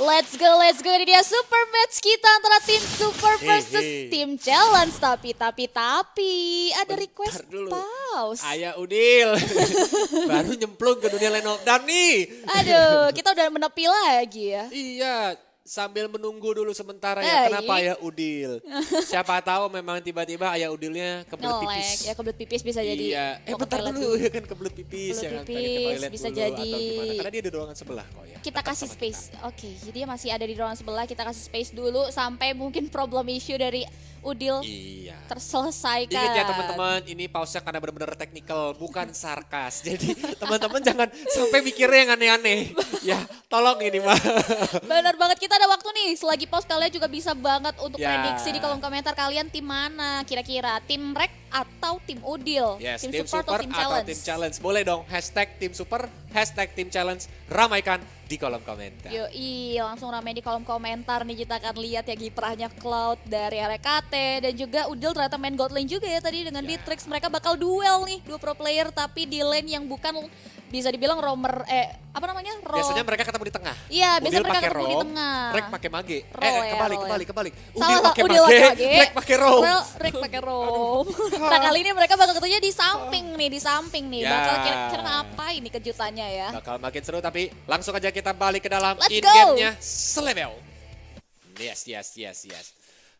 Let's go. Ini dia super match kita antara tim Super versus tim Challenge. Tapi ada request dulu. pause. Ayah Udil, baru nyemplung ke dunia lane of Dawn nih. Aduh, kita udah menepi lagi ya. Iya, sambil menunggu dulu sementara ya. Kenapa Ayah Udil? Siapa tahu memang tiba-tiba Ayah Udilnya kebelet pipis. Ya kebelet pipis bisa jadi. Iya, Mau ke bentar toilet dulu ya kan kebelet pipis. Kebelet Ya kan, pengen ke pipis, toilet bisa dulu jadi. atau gimana. Karena dia di ruangan sebelah kok ya. Kita Tetap kasih sama space. kita. Oke, jadi dia masih ada di ruangan sebelah. Kita kasih space dulu sampai mungkin problem issue dari Udil Iya. terselesaikan. Ingat ya teman-teman, ini pause-nya karena benar-benar teknikal, bukan sarkas. Jadi teman-teman jangan sampai mikirnya yang aneh-aneh. Ya, tolong ini mah. Benar banget, kita ada waktu nih. Selagi pause kalian juga bisa banget untuk Ya. prediksi di kolom komentar kalian tim mana kira-kira. Tim Rek atau tim Udil? Yes, tim tim Support super atau tim atau Challenge? tim challenge. Boleh dong, hashtag tim super, hashtag tim challenge. Ramaikan di kolom komentar. Yoi, langsung rame di kolom komentar nih, kita akan lihat ya kiprahnya Cloud dari RKT dan juga Udil ternyata main God lane juga ya tadi dengan Beatrix. Mereka bakal duel nih, dua pro player tapi di lane yang bukan bisa dibilang roamer, apa namanya? Biasanya mereka ketemu di tengah. Iya, biasanya Udil mereka pakai ketemu di roam, tengah. Rek pakai mage. Roll ya, Kebalik. roll ya. Udil Salah, pakai Udil mage, pakai mage. Rek pakai roam. Rek pakai roam. Nah kali ini mereka bakal ketemunya di samping nih, Ya. Bakal kira-kira apa ini kejutannya ya? Bakal makin seru tapi langsung aja kita balik ke dalam Let's in-game-nya selebel. Yes.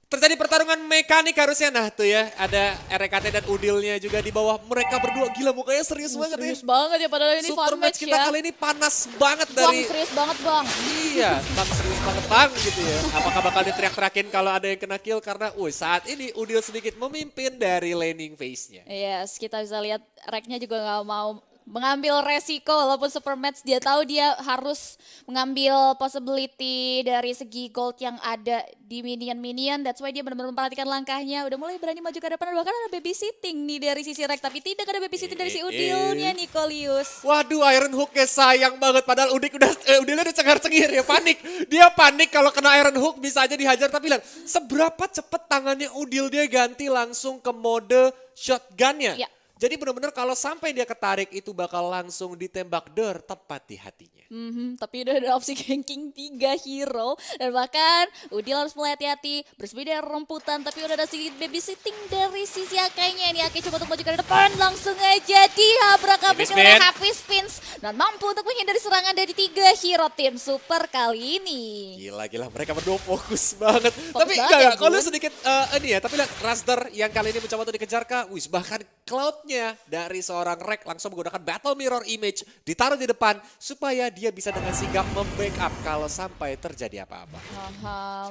Terjadi pertarungan mekanik harusnya. Nah tuh ya, ada RKT dan Udilnya juga di bawah. Mereka berdua gila mukanya serius banget Serius ya. banget ya, padahal ini Super fun match match kita ya. kali ini panas banget Bang, dari... serius banget bang. Iya, bang serius banget bang gitu ya. Apakah bakal diteriak-teriakin kalau ada yang kena kill? Karena saat ini Udil sedikit memimpin dari laning phase-nya. Yes, kita bisa lihat Reknya juga nggak mau mengambil resiko walaupun super match, dia tahu dia harus mengambil possibility dari segi gold yang ada di minion. That's why dia benar-benar memperhatikan langkahnya. Udah mulai berani maju ke depan, bahkan ada babysitting nih dari sisi Rek, tapi tidak ada babysitting dari si Udilnya Nikolius. Waduh, Iron Hook-nya sayang banget. Padahal Udilnya udah cengar-cengir ya, panik. Dia panik kalau kena Iron Hook bisa aja dihajar. Tapi lihat, seberapa cepet tangannya Udil dia ganti langsung ke mode shotgunnya. Ya. Jadi benar-benar kalau sampai dia ketarik itu bakal langsung ditembak tepat di hatinya. Tapi udah ada opsi ganking 3 hero. Dan bahkan Udil harus mulai hati-hati bersembunyi dari rumputan. Tapi udah ada sedikit babysitting dari sisi Akainya. Ini Akai coba untuk maju ke depan. Langsung aja dihabrak-habrik oleh Happy Spins. Dan mampu untuk menghindari serangan dari 3 hero tim Super kali ini. Gila, mereka berdua fokus banget. Fokus Tapi banget ya, kalau Bun. sedikit ini ya, tapi lihat Raster yang kali ini mencoba untuk dikejar Kak. Bahkan Cloud-nya dari seorang Rek langsung menggunakan Battle Mirror Image ditaruh di depan supaya dia bisa dengan sigap membackup kalau sampai terjadi apa-apa.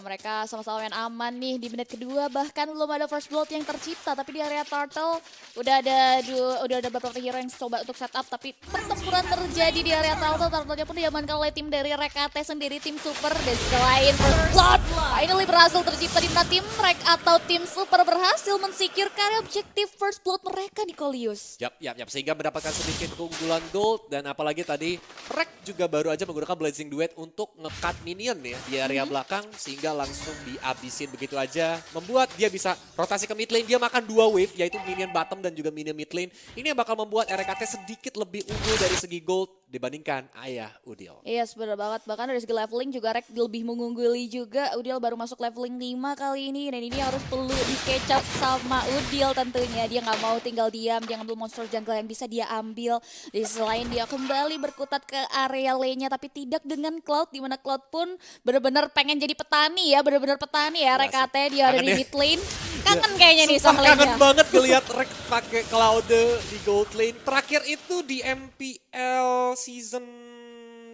Mereka sama-sama main aman nih di menit kedua, bahkan belum ada first blood yang tercipta, tapi di area turtle udah ada beberapa hero yang coba untuk setup, tapi pertempuran terjadi di area turtle-nya pun diamankan oleh tim dari RKT sendiri, tim Super. Dan selain first blood finally berhasil tercipta di mana tim Rek atau tim Super berhasil mensecure objektif first blood mereka, Nikolius. Yap. Sehingga mendapatkan sedikit keunggulan gold dan apalagi tadi Rek juga baru aja menggunakan Blazing Duet untuk nge-cut minion ya di area belakang sehingga langsung dihabisin begitu aja. Membuat dia bisa rotasi ke mid lane, dia makan 2 wave yaitu minion bottom dan juga minion mid lane. Ini yang bakal membuat RKT sedikit lebih unggul dari segi gold dibandingkan Ayah Udil. Iya, benar banget. Bahkan dari segi leveling juga Rek lebih mengungguli juga. Udil baru masuk leveling 5 kali ini. Dan ini harus perlu dikecap sama Udil tentunya. Dia nggak mau tinggal diam. Dia ngambil monster jungle yang bisa dia ambil. Di sisi lain dia kembali berkutat ke area lane-nya. Tapi tidak dengan Cloud. Dimana Cloud pun benar-benar pengen jadi petani ya. Benar-benar petani ya. RKT dia ada di mid lane. Kangen kayaknya nih sama lane-nya. Kangen banget ngeliat Rek pakai Cloud di gold lane. Terakhir itu di MPL season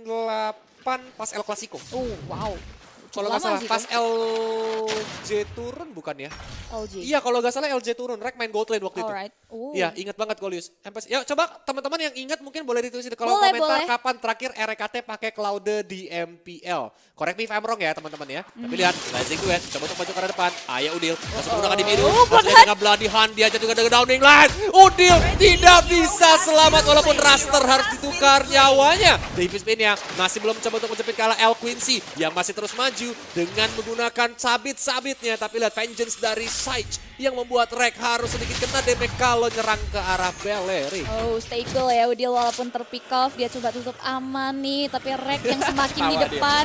8 pas El Clasico. Wow. Kalau nggak salah pas LJ turun bukan ya? LG. Iya kalau nggak salah LJ turun, Rek main gold lane waktu itu. Alright. Iya ingat banget Golius. Ya coba teman-teman yang ingat mungkin boleh ditulis di kolom Boleh, komentar boleh. kapan terakhir RKT pakai Cloud di MPL. Correct me if I'm wrong ya teman-teman ya. Tapi lihat, Blazing Duet coba untuk maju ke depan. Ayo Udil, langsung menggunakan di biru. Masih dengan Bloody Hand, dia juga dengan Downing Line. Udil tidak bisa selamat walaupun Raster harus ditukar nyawanya. Davy Spin yang masih belum coba untuk menjepit kalah El Quincy yang masih terus maju dengan menggunakan sabit-sabitnya. Tapi lihat Vengeance dari Sage yang membuat Rek harus sedikit kena damage kalau nyerang ke arah Beleri. Stay cool ya Udil, walaupun terpick off dia coba tutup aman nih, tapi Rek yang semakin di Tawa dia. depan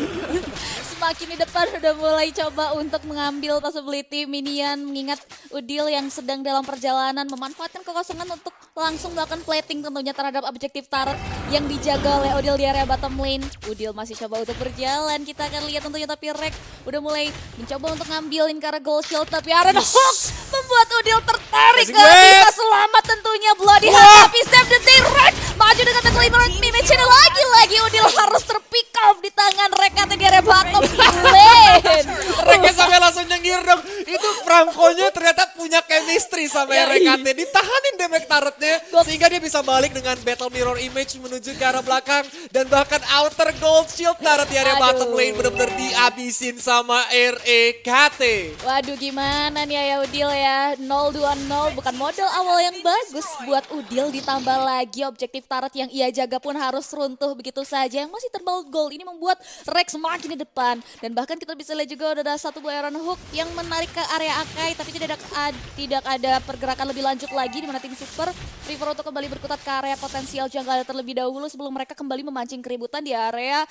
semakin di depan udah mulai coba untuk mengambil possibility minion, mengingat Udil yang sedang dalam perjalanan memanfaatkan kekosongan untuk langsung melakukan plating tentunya terhadap objektif turret yang dijaga oleh Udil di area bottom lane. Udil masih coba untuk berjalan, kita akan lihat tentunya, tapi Rek udah mulai mencoba untuk ngambilin ke arah gold shield, tapi Iron Hook membuat Udil tertarik, gak bisa selamat tentunya. Bloody Hand, tapi save the day. Rek maju dengan Glimmer Mimich, lagi-lagi Udil harus terpick off di tangan Rek di area bottom lane. Reknya sampai langsung nyengir dong. Itu Franco-nya ternyata punya chemistry sama Rekate. Ditahanin damage turretnya sehingga dia bisa balik dengan Battle Mirror Image menuju ke arah belakang. Dan bahkan outer gold shield turret di area bottom lane benar-benar dihabisin sama Rekate. Waduh, gimana nih ya Udil ya. 0-2-0 bukan modal awal yang bagus buat Udil, ditambah lagi objektif turret yang ia jaga pun harus runtuh begitu saja. Yang masih terbal gold ini membuat Rex semakin di depan. Dan bahkan kita bisa lihat juga udah ada satu buah Iron Hook yang menarik ke area Akai, tapi tidak ada pergerakan lebih lanjut lagi di mana tim Super prefer untuk kembali berkutat ke area potensial jungle terlebih dahulu sebelum mereka kembali memancing keributan di area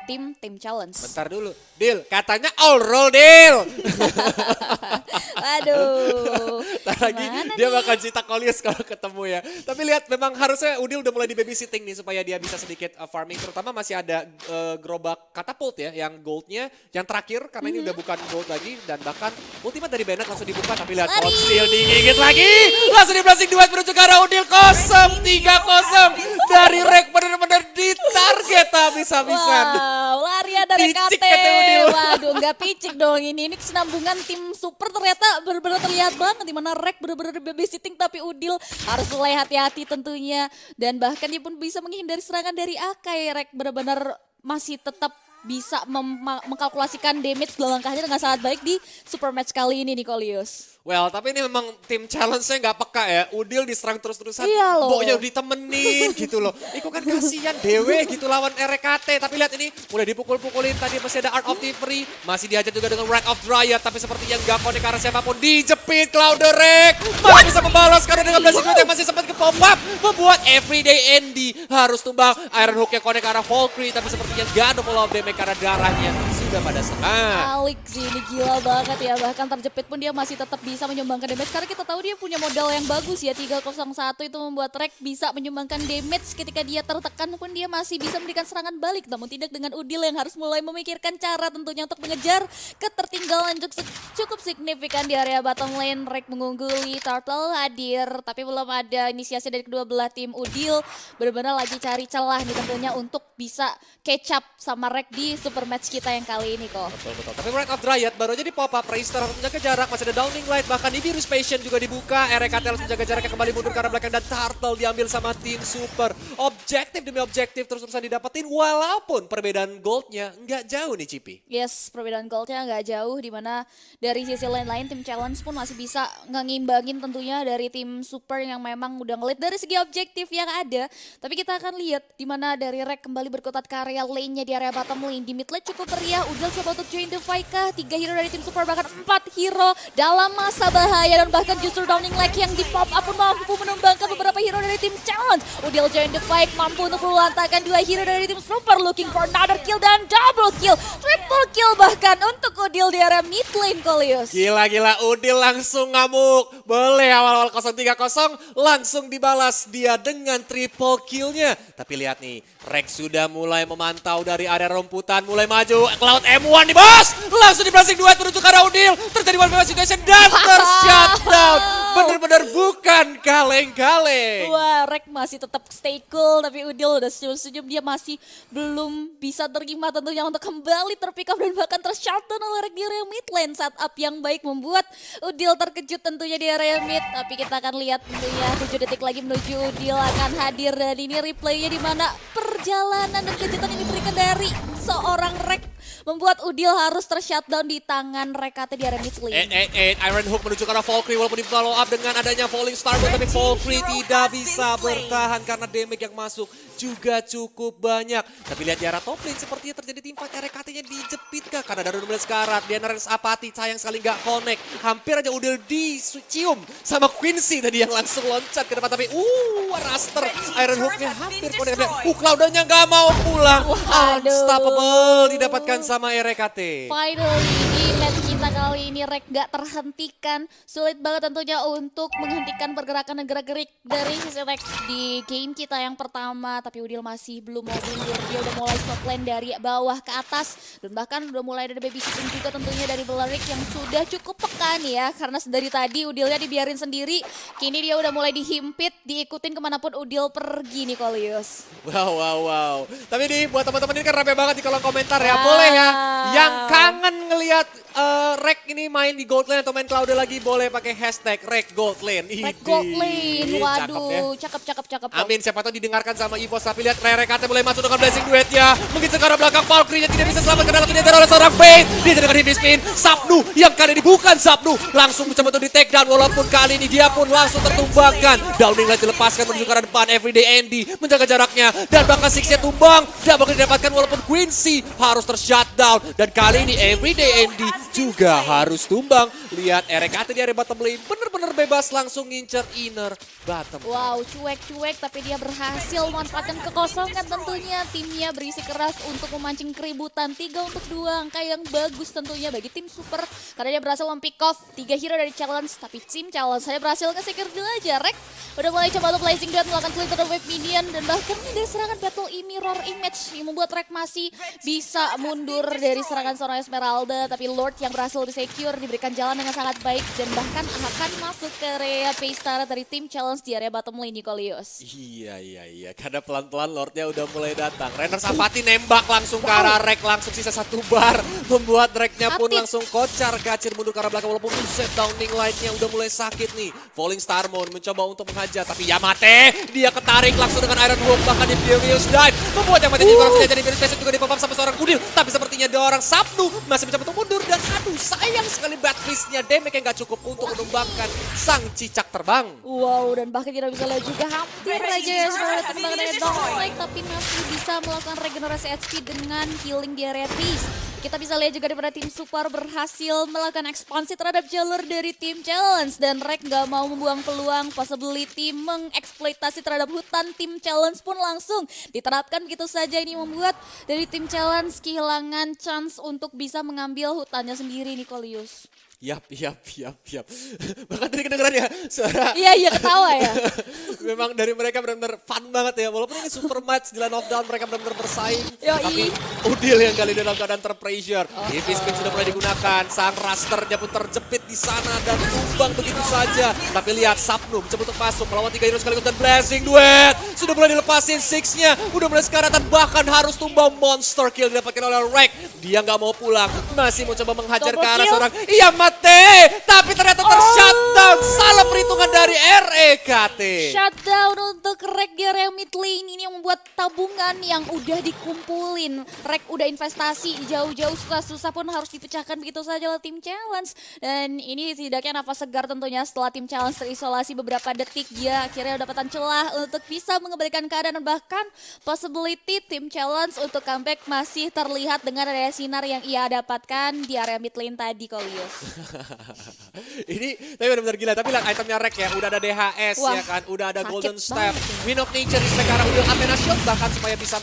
tim challenge. Bentar dulu, Dil, katanya all roll, Dil. Aduh. Ntar lagi dia bakal cita Kolius kalau ketemu ya. Tapi lihat memang harusnya Udil udah mulai di babysitting nih supaya dia bisa sedikit farming. Terutama masih ada gerobak catapult ya yang goldnya yang terakhir karena ini udah bukan gold lagi. Dan bahkan ultimate dari Bennett langsung dibuka, tapi lihat Conceal digigit lagi. Langsung di blasting duet menuju ke arah Udil, 0-3-0 dari Rek, bener-bener ditarget habis-habisan. Wow, larian dari Picik KT. kata Udil. Waduh, nggak picik dong ini. Ini kesinambungan tim Super ternyata benar-benar terlihat banget di mana Rek benar-benar babysitting, tapi Udil harus mulai hati-hati tentunya. Dan bahkan dia pun bisa menghindari serangan dari Akai. Rek benar-benar masih tetap bisa mengkalkulasikan damage langkahnya dengan sangat baik di super match kali ini nih Kolius. Well, tapi ini memang tim challenge-nya nggak peka ya. Udil diserang terus-terusan, Iya loh. Boknya ditemenin gitu loh. Iko kan kasihan dewe gitu lawan RKT. Tapi lihat ini mulai dipukul-pukulin. Tadi masih ada Art of Thievery. Masih dihajar juga dengan Wrath of Dryad. Tapi sepertinya nggak connect ke arah siapapun. Dijepit Clouderick. Masih bisa membalas karena dengan blessing duet yang masih sempat ke pop up. Membuat Everyday Andy harus tumbang. Iron Hook yang connect ke arah Valkyrie. Tapi sepertinya nggak ada follow up damage karena darahnya sudah pada setengah. Alik sih ini gila banget ya. Bahkan terjepit pun dia masih tetap bisa menyumbangkan damage karena kita tahu dia punya modal yang bagus ya. 301 itu membuat Rek bisa menyumbangkan damage ketika dia tertekan pun dia masih bisa memberikan serangan balik. Namun tidak dengan Udil yang harus mulai memikirkan cara tentunya untuk mengejar ketertinggalan cukup signifikan di area bottom lane. Rek mengungguli, Turtle hadir tapi belum ada inisiasi dari kedua belah tim. Udil benar-benar lagi cari celah nih tentunya untuk bisa catch up sama Rek di super match kita yang kali ini kok. Betul. Tapi Wrath of Dryad baru aja di pop up. Raistar harus menjaga jarak, masih ada Downing Light. Bahkan di Virus Patient juga dibuka. RKT harus menjaga jaraknya, kembali mundur ke arah belakang. Dan Turtle diambil sama tim Super. Objektif demi objektif terus-terusan didapetin. Walaupun perbedaan goldnya nggak jauh nih Cipi. Yes, perbedaan goldnya nggak jauh. Dimana dari sisi lain-lain tim challenge pun masih bisa ngimbangin tentunya dari tim Super yang memang udah ngelit dari segi objektif yang ada. Tapi kita akan lihat dimana dari Rek kembali berkutat ke area lane-nya di area bottom lane. Di mid lane cukup meriah. Udil coba untuk join the fight kah? 3 hero dari tim Super, bahkan 4 hero dalam masa bahaya. Dan bahkan justru Downing Light yang di pop up pun mampu menumbangkan beberapa hero dari tim challenge. Udil join the fight, mampu untuk melantarkan 2 hero dari tim Super. Looking for another kill dan double kill. Triple kill bahkan untuk Udil di area mid lane Kolius. Gila, Udil langsung ngamuk. Boleh awal-awal 0-3-0 langsung dibalas dia dengan triple killnya. Tapi lihat nih, Rex sudah mulai memantau dari area rumputan, mulai maju. Cloud M1 nih bos, langsung di blasting duet menuju ke arah Udil. Terjadi one man situation dan tershutdown. Bener-bener bukan kaleng-kaleng. Wah, Rek masih tetap stay cool, tapi Udil udah senyum-senyum, dia masih belum bisa terima tentunya untuk kembali terpick up dan bahkan tershutdown oleh Rek di area mid lane. Setup yang baik membuat Udil terkejut tentunya di area mid, tapi kita akan lihat tentunya 7 detik lagi menuju Udil akan hadir. Dan ini replaynya di mana perjalanan dan kejutan yang diberikan dari seorang Rek membuat Udil harus tershutdown di tangan Rekate di area mid lane. Iron Hook menuju ke arah Valkyrie walaupun di follow up dengan adanya Falling Star, tapi Valkyrie tidak bisa bertahan karena damage yang masuk juga cukup banyak. Tapi lihat di arah top lane sepertinya terjadi team fight, RKT-nya dijepit kah? Karena ada Rumbles Karat, Diana Rex Apati sayang sekali nggak connect. Hampir aja Udil dicium sama Quincy tadi yang langsung loncat ke depan, tapi Raster Iron Hook-nya hampir connect. Cloud-nya nggak mau pulang. Waduh. Unstoppable didapatkan bersama RKT. Finally, di match kita kali ini Rek gak terhentikan. Sulit banget tentunya untuk menghentikan pergerakan dan gerak-gerik dari sisi Rek di game kita yang pertama. Tapi Udil masih belum mau mundur. Dia udah mulai swap lane dari bawah ke atas. Dan bahkan udah mulai ada babysitting juga tentunya dari Belarik yang sudah cukup peka nih ya. Karena dari tadi Udilnya dibiarin sendiri. Kini dia udah mulai dihimpit, diikutin kemanapun Udil pergi nih Kolius. Wow. Tapi nih buat teman-teman ini kan rame banget di kolom komentar ya. Boleh ya, yang kangen ngelihat Rek ini main di Gold Lane atau main Cloud lagi boleh pakai hashtag Rek Gold Lane. Rek Gold Lane, waduh, cakep. Amin, siapa tahu didengarkan sama EVOS. Tapi lihat RKT mulai masuk dengan Blazing Duet ya. Mungkin sekarang belakang Valkyrie-nya tidak bisa selamatkan dalam penyetar oleh seorang Fate. Dia dengan heavy spin, Sabnu yang kali ini bukan Sabnu. Langsung mencoba untuk di take down walaupun kali ini dia pun langsung tertumbangkan. Downing Light dilepaskan menuju ke arah depan. Everyday Andy menjaga jaraknya. Dan bahkan Six-nya tumbang. Dan bakal didapatkan walaupun Quincy harus ter-shutdown. Dan kali ini Everyday Andy juga harus tumbang. Lihat RKT di area bottom lane bener-bener bebas langsung ngincer inner bottom. Wow, cuek tapi dia berhasil memanfaatkan kekosongan tentunya. Timnya berisi keras untuk memancing keributan. 3-2 angka yang bagus tentunya bagi tim Super. Karena dia berhasil mempick off 3 hero dari challenge. Tapi tim challenge saya berhasil nge-secure dulu aja. Rek udah mulai coba untuk Blazing Duet melakukan clear to the wave minion. Dan bahkan dari serangan battle ini mirror image yang membuat Rek masih bisa mundur dari serangan seorang Esmeralda. Tapi Lord yang berhasil di-secure diberikan jalan dengan sangat baik. Dan bahkan akan masuk ke area Paystara dari tim challenge di area bottom lane Nikolius. Iya. Karena pelan-pelan Lordnya udah mulai datang. Rainer Sapati nembak langsung ke arah Rek. Langsung sisa 1 bar. Membuat Reknya pun langsung kocar kacir mundur ke arah belakang. Walaupun set Downing Light-nya udah mulai sakit nih. Falling Starmon mencoba untuk menghajar. Tapi Yamate dia ketarik langsung dengan Iron Wolf. Bahkan di Furious Dive. Membuat Yamate juga jadi Furious Dive juga dipopam sama seorang Udil. Tapi sepertinya ada orang Sabnu masih mencoba untuk mundur. Dan aduh sayang sekali Batfist-nya. Damage-nya gak cukup untuk menumbangkan sang cicak terbang. Wow, dan bahkan kita bisa lihat juga hampir aja ya sebenarnya tembakan dari Donglik, tapi masih bisa melakukan regenerasi HP dengan healing di area Beast. Kita bisa lihat juga daripada tim Super berhasil melakukan ekspansi terhadap jalur dari tim Challenge. Dan Rek gak mau membuang peluang possibility mengeksploitasi terhadap hutan tim Challenge pun langsung diterapkan begitu saja. Ini membuat dari tim Challenge kehilangan chance untuk bisa mengambil hutannya sendiri Nikolius. Yap. Bahkan tadi kedengeran ya suara. Iya ketawa ya. Memang dari mereka benar-benar fun banget ya. Walaupun ini super match di line of down mereka benar-benar bersaing. Tapi Udil yang kali ini dalam keadaan terpressure. Heavy spin sudah mulai digunakan. Sang rasternya pun terjepit di sana dan tumbang begitu saja. Tapi lihat Sabnu mencoba untuk masuk melawan 3 hero sekaligus dan Blazing Duet. Sudah mulai dilepasin Six-nya. Udah mulai sekarang bahkan harus tumbang monster kill didapatkan oleh Rek. Dia nggak mau pulang. Masih mau coba menghajar ke arah seorang tapi ternyata ter-shutdown. Salah perhitungan dari RKT. Shutdown untuk Rek di area mid lane ini yang membuat tabungan yang udah dikumpulin. Rek udah investasi jauh-jauh susah-susah pun harus dipecahkan begitu saja oleh tim Challenge. Dan ini setidaknya nafas segar tentunya setelah tim Challenge terisolasi beberapa detik. Dia akhirnya mendapatkan celah untuk bisa mengembalikan keadaan. Dan bahkan possibility tim Challenge untuk comeback masih terlihat dengan area sinar yang ia dapatkan di area mid lane tadi Kolius. Ini tapi benar-benar gila. Tapi lihat itemnya Rek ya. Udah ada DHS. Wah, ya kan. Udah ada Golden Staff. Wind of Nature respect ke arah Udil. Athena Shield bahkan supaya bisa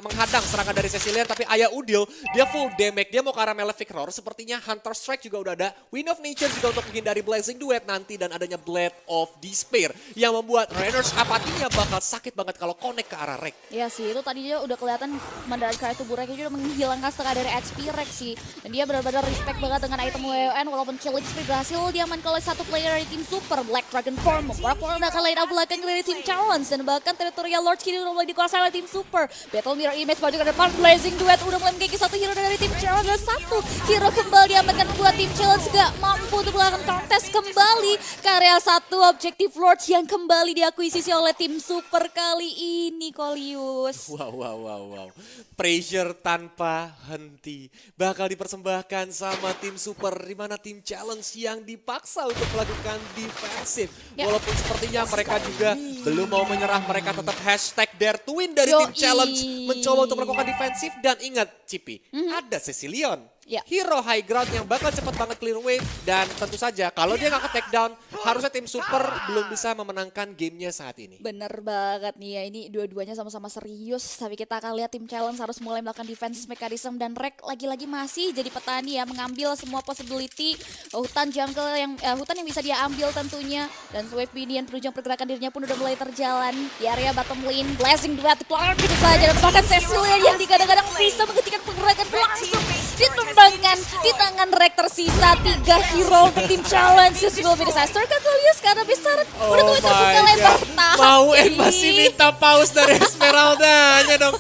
menghadang serangan dari Cecilian. Tapi Ayah Udil dia full damage. Dia mau ke arah Malefic Roar. Sepertinya Hunter Strike juga udah ada. Wind of Nature juga untuk menghindari Blazing Duet nanti. Dan adanya Blade of Despair. Yang membuat Rainer's apatinya bakal sakit banget kalau connect ke arah Rek. Iya sih. Itu tadinya udah kelihatan mendarat tubuh Rek juga menghilangkan setengah dari HP Rek sih. Dan dia benar-benar respect banget dengan item WON. Walaupun Killing Spree berhasil diamankan oleh satu player dari tim Super, Black Dragon Form memporak-porandakan line up belakang dari tim Challenge. Dan bahkan teritorial Lord kini udah mulai dikuasai oleh tim Super. Battle Mirror Image maju ke depan, Blazing Duet udah mulai mengkiki satu hero dari tim Challenge. Dan satu hero kembali diamankan buat tim Challenge, gak mampu untuk melakukan kontes kembali ke area satu objektif Lord yang kembali diakuisisi oleh tim Super kali ini Kolius. Wow. Pressure tanpa henti bakal dipersembahkan sama tim Super, di mana tim Challenge yang dipaksa untuk melakukan defensif. Walaupun sepertinya mereka juga belum mau menyerah, mereka tetap hashtag dare to win dari tim Challenge mencoba untuk melakukan defensif. Dan ingat Cipi, ada Cecilion. Ya. hero high ground yang bakal cepat banget clear wave. Dan tentu saja kalau dia nggak ke take down, harusnya tim super belum bisa memenangkan gamenya saat ini. Bener banget nih ya, ini dua-duanya sama-sama serius. Tapi kita akan lihat tim challenge harus mulai melakukan defense mechanism. Dan Rek lagi-lagi masih jadi petani ya, mengambil semua possibility. Hutan jungle hutan yang bisa dia ambil tentunya. Dan Wave Minion penunjang pergerakan dirinya pun udah mulai terjalan. Di area bottom lane, Blessing Duet dipelangkan gitu saja. Dan bahkan Cecilia yang kadang-kadang bisa menghentikan pergerakan langsung ditumbangkan di tangan Rek. Tersisa 3 hero untuk tim challenge. This will be disaster kan Julius, karena besar udah tuh terbuka lebar. Mau masih minta pause dari Esmeralda-nya dong.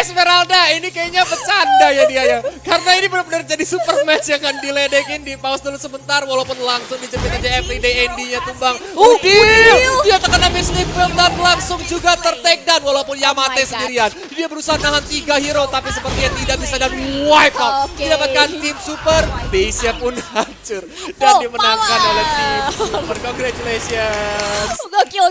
Esmeralda ini kayaknya bercanda ya dia ya. Karena ini benar-benar jadi super match ya kan, diledekin, di pause dulu sebentar walaupun langsung dijepit aja everyday Andy-nya tumbang. Udil! Dia tekan habis nipple dan langsung juga ter-take down walaupun Yamate sendirian. Dia berusaha nahan 3 hero tapi sepertinya tidak bisa dan wipe out. Didapatkan tim super, base-nya pun hancur dan dimenangkan oleh tim super. Congratulations. Gokil.